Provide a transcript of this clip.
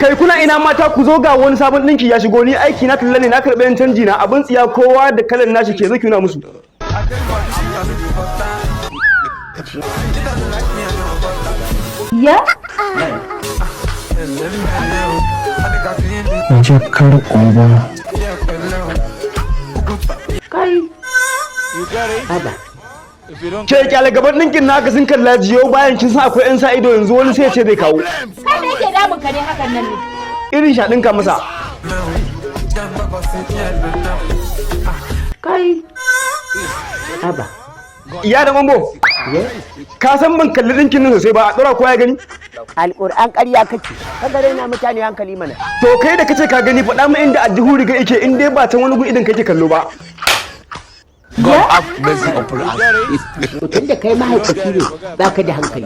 Kai kuna ina mata ku zo ga wani sabon ɗinki ya shigo, ni aiki na talla ne, na karɓi yan canji na, abin tsiya kowa da kalan nashi ke zo kuna musu. Ya? Jakar uba. Kai. Haba. Ke kyale gaban ɗinkin naka sun kalla jiyo bayan kin san akwai 'yan sa ido yanzu wani sai ya ce zai kawo. Kai me yake damun ka ne hakan nan ne? Irin sha ɗinka masa. Kai. Haba. Iya da mambo. Ka san ban kalli ɗinkin nan sosai ba a ɗora kowa ya gani? Alƙur'an ƙarya kake, ka gare na mutane hankali mana. To kai da kace ka gani faɗa mu inda addihu riga yake in dai ba ta wani gun idan kake kallo ba. God have mercy upon us. Mutum da kai mahaifaci ne, baka da hankali.